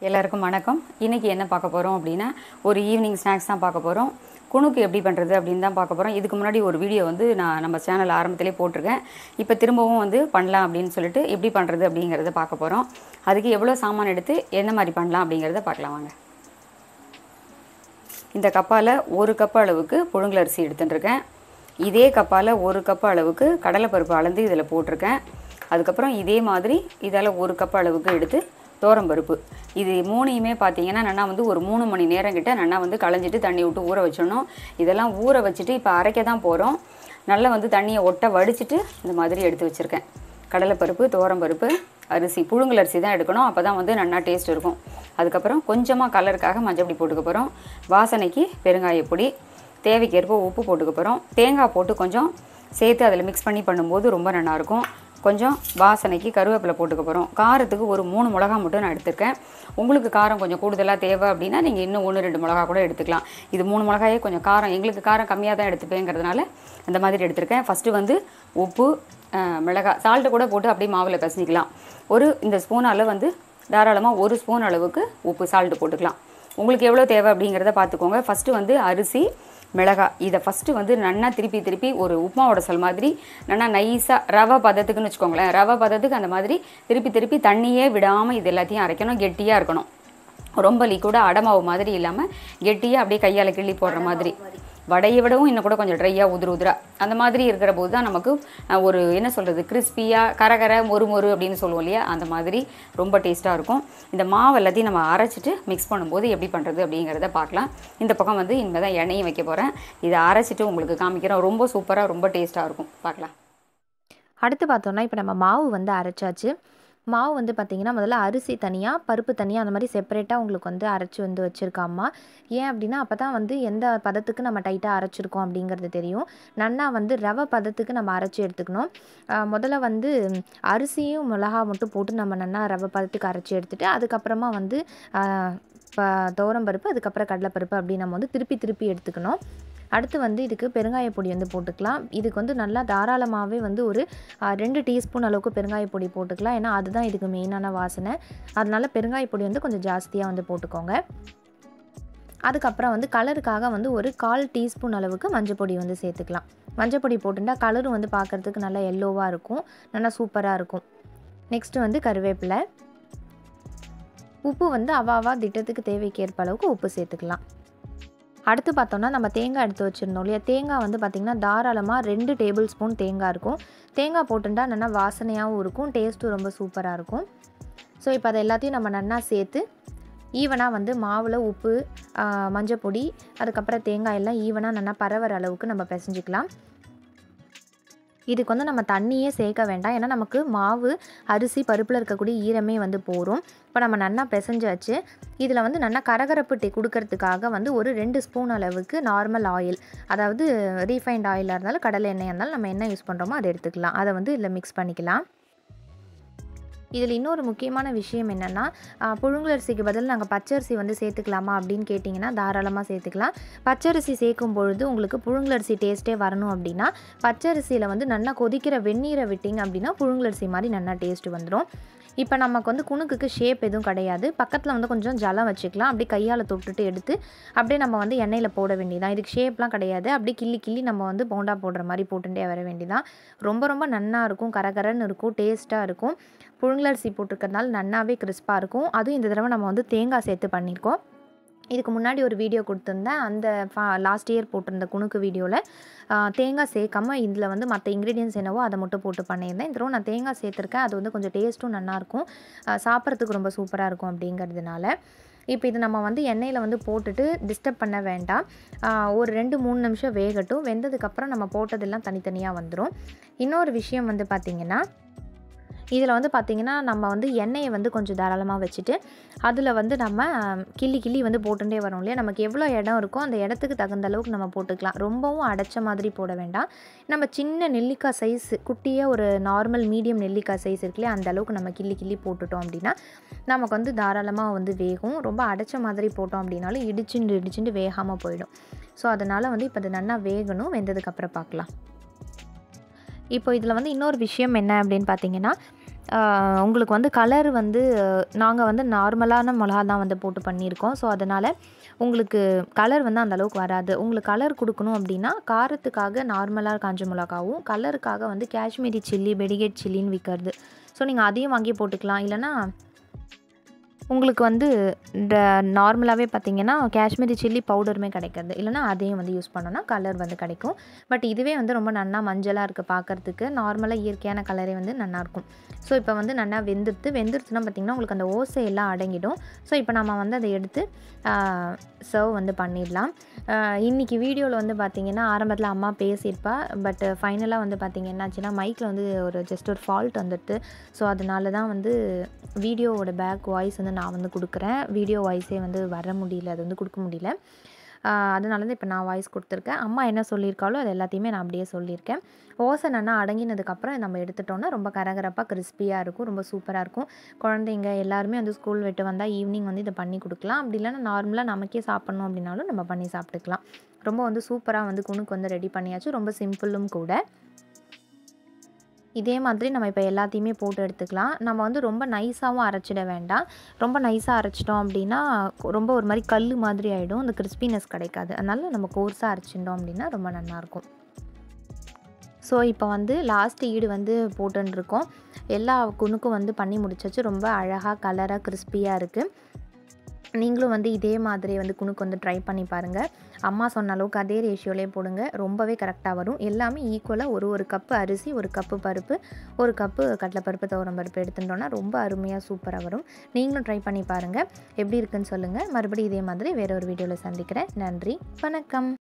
எல்லாருக்கும் வணக்கம். இன்றைக்கி என்ன பார்க்க போகிறோம் அப்படின்னா, ஒரு ஈவினிங் ஸ்நாக்ஸ் தான் பார்க்க போகிறோம். குணுக்கு எப்படி பண்ணுறது அப்படின்னு தான் பார்க்க போகிறோம். இதுக்கு முன்னாடி ஒரு வீடியோ வந்து நான் நம்ம சேனல் ஆரம்பத்திலே போட்டிருக்கேன். இப்போ திரும்பவும் வந்து பண்ணலாம் அப்படின்னு சொல்லிட்டு எப்படி பண்ணுறது அப்படிங்கிறத பார்க்க போகிறோம். அதுக்கு எவ்வளோ சாமான் எடுத்து என்ன மாதிரி பண்ணலாம் அப்படிங்கிறத பார்க்கலாம் வாங்க. இந்த கப்பால் 1 கப் அளவுக்கு புழுங்கலரிசி எடுத்துட்டுருக்கேன். இதே கப்பால் 1 கப் அளவுக்கு கடலைப்பருப்பு அளந்து இதில் போட்டிருக்கேன். அதுக்கப்புறம் இதே மாதிரி இதால் 1 கப் அளவுக்கு எடுத்து தோரம்பருப்பு. இது மூணையுமே பார்த்தீங்கன்னா நல்லா வந்து ஒரு 3 மணி நேரம் கிட்ட நல்லா வந்து களைஞ்சிட்டு தண்ணி விட்டு ஊற வச்சிடணும். இதெல்லாம் ஊற வச்சுட்டு இப்போ அரைக்க தான் போகிறோம். நல்லா வந்து தண்ணியை ஒட்ட வடிச்சிட்டு இந்த மாதிரி எடுத்து வச்சுருக்கேன். கடலைப்பருப்பு, தோரம்பருப்பு, அரிசி, புழுங்கலரிசி தான் எடுக்கணும். அப்போ தான் வந்து நல்லா டேஸ்ட் இருக்கும். அதுக்கப்புறம் கொஞ்சமாக கலருக்காக மஞ்சப்பொடி போட்டுக்க போகிறோம். வாசனைக்கு பெருங்காயப்பொடி, தேவைக்கேற்ப உப்பு போட்டுக்க போகிறோம். தேங்காய் போட்டு கொஞ்சம் சேர்த்து அதில் மிக்ஸ் பண்ணி பண்ணும்போது ரொம்ப நல்லாயிருக்கும். கொஞ்சம் வாசனைக்கு கருவேப்பிலை போட்டுக்க போகிறோம். காரத்துக்கு ஒரு 3 மிளகா மட்டும் நான் எடுத்துருக்கேன். உங்களுக்கு காரம் கொஞ்சம் கூடுதலாக தேவை அப்படின்னா நீங்கள் இன்னும் 1-2 மிளகா கூட எடுத்துக்கலாம். இது 3 மிளகாயே கொஞ்சம் காரம், எங்களுக்கு காரம் கம்மியாக தான் எடுத்துப்பேங்கிறதுனால அந்த மாதிரி எடுத்திருக்கேன். ஃபஸ்ட்டு வந்து உப்பு, மிளகாய், சால்ட்டு கூட போட்டு அப்படியே மாவில் பிசைஞ்சிக்கலாம். இந்த ஸ்பூனால் வந்து தாராளமாக 1 ஸ்பூன் அளவுக்கு உப்பு சால்ட்டு போட்டுக்கலாம். உங்களுக்கு எவ்வளோ தேவை அப்படிங்கிறத பார்த்துக்கோங்க. ஃபஸ்ட்டு வந்து அரிசி, மிளகாய் இதை ஃபஸ்ட்டு வந்து நல்லா திருப்பி ஒரு உப்புமா உடசல் மாதிரி நல்லா நைஸாக ரவை பதத்துக்குன்னு வச்சுக்கோங்களேன். ரவை பதத்துக்கு அந்த மாதிரி திருப்பி தண்ணியே விடாமல் இது எல்லாத்தையும் அரைக்கணும். கெட்டியாக இருக்கணும். ரொம்ப லிக்விடாக அடமாவு மாதிரி இல்லாமல் கெட்டியாக அப்படியே கையால் கிள்ளி போடுற மாதிரி. வடையை விடவும் இன்னும் கூட கொஞ்சம் ட்ரையாக உதிரா அந்த மாதிரி இருக்கிற போது தான் நமக்கு ஒரு என்ன சொல்கிறது, கிறிஸ்பியாக கரகர மொறு அப்படின்னு சொல்லுவோம் இல்லையா, அந்த மாதிரி ரொம்ப டேஸ்ட்டாக இருக்கும். இந்த மாவு எல்லாத்தையும் நம்ம அரைச்சிட்டு மிக்ஸ் பண்ணும்போது எப்படி பண்ணுறது அப்படிங்கிறத பார்க்கலாம். இந்த பக்கம் வந்து இனிமேல் தான் எண்ணெயும் வைக்க போகிறேன். இதை அரைச்சிட்டு உங்களுக்கு காமிக்கிறேன். ரொம்ப சூப்பராக ரொம்ப டேஸ்ட்டாக இருக்கும். பார்க்கலாம். அடுத்து பார்த்தோன்னா இப்போ நம்ம மாவு வந்து அரைச்சாச்சு. மாவு வந்து பார்த்திங்கன்னா முதல்ல அரிசி தனியாக, பருப்பு தனியாக, அந்த மாதிரி செப்பரேட்டாக உங்களுக்கு வந்து அரைச்சி வந்து வச்சுருக்காம்மா. ஏன் அப்படின்னா அப்போ தான் வந்து எந்த பதத்துக்கு நம்ம டைட்டாக அரைச்சிருக்கோம் அப்படிங்கிறது தெரியும். நன்னா வந்து ரவை பதத்துக்கு நம்ம அரைச்சி எடுத்துக்கணும். முதல்ல வந்து அரிசியும் மிளகா மட்டும் போட்டு நம்ம நன்னா ரவை பதத்துக்கு அரைச்சி எடுத்துகிட்டு அதுக்கப்புறமா வந்து துவரம்பருப்பு, அதுக்கப்புறம் கடலைப்பருப்பு அப்படி நம்ம வந்து திருப்பி எடுத்துக்கணும். அடுத்து வந்து இதுக்கு பெருங்காயப்பொடி வந்து போட்டுக்கலாம். இதுக்கு வந்து நல்லா தாராளமாகவே வந்து ஒரு 2 டீஸ்பூன் அளவுக்கு பெருங்காயப்பொடி போட்டுக்கலாம். ஏன்னா அதுதான் இதுக்கு மெயினான வாசனை. அதனால பெருங்காயப்பொடி வந்து கொஞ்சம் ஜாஸ்தியாக வந்து போட்டுக்கோங்க. அதுக்கப்புறம் வந்து கலருக்காக வந்து ஒரு 1/4 டீஸ்பூன் அளவுக்கு மஞ்சப்பொடி வந்து சேர்த்துக்கலாம். மஞ்சப்பொடி போட்டுட்டா கலரும் வந்து பார்க்குறதுக்கு நல்லா எல்லோவாக இருக்கும், நல்லா சூப்பராக இருக்கும். நெக்ஸ்ட்டு வந்து கருவேப்பிலை, உப்பு வந்து அவாவா திட்டத்துக்கு தேவைக்கேற்ப அளவுக்கு உப்பு சேர்த்துக்கலாம். அடுத்து பார்த்தோன்னா நம்ம தேங்காய் எடுத்து வச்சுருந்தோம் இல்லையா, தேங்காய் வந்து பார்த்திங்கன்னா தாராளமாக 2 டேபிள் ஸ்பூன் தேங்காய் இருக்கும். தேங்காய் போட்டுட்டா நல்லா வாசனையாகவும் இருக்கும், டேஸ்ட்டும் ரொம்ப சூப்பராக இருக்கும். ஸோ இப்போ அதை எல்லாத்தையும் நம்ம நல்லா சேர்த்து ஈவனாக வந்து மாவில் உப்பு, மஞ்சப்பொடி, அதுக்கப்புறம் தேங்காய் எல்லாம் ஈவனாக நல்லா பரவற அளவுக்கு நம்ம பிசைஞ்சிக்கலாம். இதுக்கு வந்து நம்ம தண்ணியே சேர்க்க வேண்டாம். ஏன்னா நமக்கு மாவு, அரிசி, பருப்பில் இருக்கக்கூடிய ஈரமே வந்து போகும். இப்போ நம்ம நல்லா பிசைஞ்சாச்சு. இதில் வந்து நல்லா கரகரப்பு கொடுக்கறதுக்காக வந்து ஒரு 2 ஸ்பூன் அளவுக்கு நார்மல் ஆயில், அதாவது ரீஃபைண்ட் ஆயிலாக இருந்தாலும் கடலை எண்ணெயாக இருந்தாலும் நம்ம என்ன யூஸ் பண்ணுறோமோ அதை எடுத்துக்கலாம். அதை வந்து இதில் மிக்ஸ் பண்ணிக்கலாம். இதில் இன்னொரு முக்கியமான விஷயம் என்னென்னா, புழுங்கலரிசிக்கு பதில் நாங்கள் பச்சரிசி வந்து சேர்த்துக்கலாமா அப்படின்னு கேட்டிங்கன்னா தாராளமாக சேர்த்துக்கலாம். பச்சரிசி சேர்க்கும் பொழுது உங்களுக்கு புழுங்கலரிசி டேஸ்ட்டே வரணும் அப்படின்னா பச்சரிசியில் வந்து நல்லா கொதிக்கிற வெந்நீரை விட்டிங்க அப்படின்னா புழுங்கலரிசி மாதிரி நல்லா டேஸ்ட்டு வந்துடும். இப்போ நமக்கு வந்து குணுக்குக்கு ஷேப் எதுவும் கிடையாது. பக்கத்தில் வந்து கொஞ்சம் ஜலம் வச்சுக்கலாம். அப்படியே கையால் தொட்டுட்டு எடுத்து அப்படியே நம்ம வந்து எண்ணெயில் போட வேண்டியதான். இதுக்கு ஷேப்லாம் கிடையாது. அப்படியே கிள்ளி நம்ம வந்து போண்டா போடுற மாதிரி போட்டுட்டே வர வேண்டியதான். ரொம்ப நல்லா இருக்கும், கரகரன்னு இருக்கும், டேஸ்ட்டாக இருக்கும். புழுங்கலரிசி போட்டிருக்கிறதுனால நன்னாவே கிறிஸ்பாக இருக்கும். அதுவும் இந்த தடவை நம்ம வந்து தேங்காய் சேர்த்து பண்ணியிருக்கோம். இதுக்கு முன்னாடி ஒரு வீடியோ கொடுத்துருந்தேன். அந்த லாஸ்ட் இயர் போட்டிருந்த குணுக்கு வீடியோவில் தேங்காய் சேர்க்காமல் இதில் வந்து மற்ற இன்க்ரீடியன்ஸ் என்னவோ அதை மட்டும் போட்டு பண்ணியிருந்தேன். இந்த தடவை நான் தேங்காய் சேர்த்துருக்கேன். அது வந்து கொஞ்சம் டேஸ்ட்டும் நல்லாயிருக்கும், சாப்பிட்றதுக்கு ரொம்ப சூப்பராக இருக்கும் அப்படிங்கிறதுனால. இப்போ இது நம்ம வந்து எண்ணெயில் வந்து போட்டுட்டு டிஸ்டர்ப் பண்ண வேண்டாம். ஒரு 2-3 நிமிஷம் வேகட்டும். வெந்ததுக்கப்புறம் நம்ம போட்டதெல்லாம் தனித்தனியாக வந்துடும். இன்னொரு விஷயம் வந்து பார்த்திங்கன்னா, இதில் வந்து பார்த்திங்கன்னா நம்ம வந்து எண்ணெயை வந்து கொஞ்சம் தாராளமாக வச்சுட்டு அதில் வந்து நம்ம கிள்ளி வந்து போட்டுட்டே வரோம் இல்லையா, நமக்கு எவ்வளோ இடம் இருக்கோ அந்த இடத்துக்கு தகுந்த அளவுக்கு நம்ம போட்டுக்கலாம். ரொம்பவும் அடைச்ச மாதிரி போட வேண்டாம். நம்ம சின்ன நெல்லிக்காய் சைஸ், குட்டியாக ஒரு நார்மல் மீடியம் நெல்லிக்காய் சைஸ் இருக்குல்லையா, அந்த அளவுக்கு நம்ம கிள்ளி போட்டுட்டோம் அப்படின்னா நமக்கு வந்து தாராளமாக வந்து வேகும். ரொம்ப அடைச்ச மாதிரி போட்டோம் அப்படின்னாலும் இடிச்சுட்டு வேகாமல் போயிடும். ஸோ அதனால் வந்து இப்போ அது நல்லா வேகணும். வெந்ததுக்கப்புறம் பார்க்கலாம். இப்போ இதில் வந்து இன்னொரு விஷயம் என்ன அப்படின்னு பார்த்தீங்கன்னா, உங்களுக்கு வந்து கலர் வந்து நாங்கள் வந்து நார்மலான மிளகா தான் வந்து போட்டு பண்ணியிருக்கோம். ஸோ அதனால் உங்களுக்கு கலர் வந்து அந்தளவுக்கு வராது. உங்களுக்கு கலர் கொடுக்கணும் அப்படின்னா காரத்துக்காக நார்மலாக காஞ்ச மிளகாவும், கலருக்காக வந்து காஷ்மீரி சில்லி, பெடிகேட் சில்லின்னு விற்கிறது. ஸோ நீங்கள் அதையும் வாங்கி போட்டுக்கலாம். இல்லைனா உங்களுக்கு வந்து இந்த நார்மலாகவே பார்த்தீங்கன்னா காஷ்மீரி சில்லி பவுடருமே கிடைக்கிறது. இல்லைனா அதையும் வந்து யூஸ் பண்ணோன்னா கலர் வந்து கிடைக்கும். பட் இதுவே வந்து ரொம்ப நன்னா மஞ்சளாக இருக்குது பார்க்குறதுக்கு. நார்மலாக இயற்கையான கலரே வந்து நல்லாயிருக்கும். ஸோ இப்போ வந்து நல்லா வெந்துருச்சுன்னா பார்த்திங்கன்னா உங்களுக்கு அந்த ஓசையெல்லாம் அடங்கிடும். ஸோ இப்போ நம்ம வந்து அதை எடுத்து சர்வ் வந்து பண்ணிடலாம். இன்றைக்கி வீடியோவில் வந்து பார்த்திங்கன்னா ஆரம்பத்தில் அம்மா பேசியிருப்பா. பட் ஃபைனலாக வந்து பார்த்திங்க என்னாச்சுன்னா மைக்கில் வந்து ஜஸ்ட் ஒரு ஃபால்ட் வந்துடுது. ஸோ அதனால தான் வந்து வீடியோவோட பேக் வாய்ஸ் வந்து நான் வந்து கொடுக்குறேன். வீடியோ வாய்ஸே வந்து வர முடியல, அது வந்து கொடுக்க முடியல. அதனால தான் இப்போ நான் வாய்ஸ் கொடுத்துருக்கேன். அம்மா என்ன சொல்லியிருக்காளோ அது எல்லாத்தையுமே நான் அப்படியே சொல்லியிருக்கேன். ஓசை நல்லா அடங்கினதுக்கப்புறம் நம்ம எடுத்துட்டோன்னா ரொம்ப கரகரப்பாக கிறிஸ்பியாக இருக்கும். ரொம்ப சூப்பராக இருக்கும். குழந்தைங்க எல்லாருமே வந்து ஸ்கூல் விட்டு வந்தால் ஈவினிங் வந்து இதை பண்ணி கொடுக்கலாம். அப்படி இல்லைன்னா நார்மலாக நமக்கே சாப்பிட்ணும் அப்படின்னாலும் நம்ம பண்ணி சாப்பிட்டுக்கலாம். ரொம்ப வந்து சூப்பராக வந்து குணுக்கு வந்து ரெடி பண்ணியாச்சு. ரொம்ப சிம்பிளும் கூட. இதே மாதிரி நம்ம இப்போ எல்லாத்தையுமே போட்டு எடுத்துக்கலாம். நம்ம வந்து ரொம்ப நைஸாகவும் அரைச்சிட வேண்டாம். ரொம்ப நைஸாக அரைச்சிட்டோம் அப்படின்னா ரொம்ப ஒரு மாதிரி கல் மாதிரி ஆகிடும். அந்த கிறிஸ்பினஸ் கிடைக்காது. அதனால நம்ம கோர்ஸாக அரைச்சிட்டோம் அப்படின்னா ரொம்ப நல்லாயிருக்கும். ஸோ இப்போ வந்து லாஸ்ட் ஈடு வந்து போட்டுருக்கோம். எல்லா குணுக்கும் வந்து பண்ணி முடிச்சாச்சு. ரொம்ப அழகாக கலராக கிறிஸ்பியாக இருக்குது. நீங்களும் வந்து இதே மாதிரி வந்து குணுக்கு வந்து ட்ரை பண்ணி பாருங்கள். அம்மா சொன்ன அளவுக்கு அதே ரேஷியோலே போடுங்க. ரொம்பவே கரெக்டாக வரும். எல்லாமே ஈக்குவலாக ஒரு கப்பு அரிசி, 1 கப்பு பருப்பு, 1 கப்பு கடலைப்பருப்பு, துவரம்பருப்பு எடுத்துட்டோன்னா ரொம்ப அருமையாக சூப்பராக வரும். நீங்களும் ட்ரை பண்ணி பாருங்கள். எப்படி இருக்குன்னு சொல்லுங்கள். மறுபடியும் இதே மாதிரி வேற ஒரு வீடியோவில் சந்திக்கிறேன். நன்றி, வணக்கம்.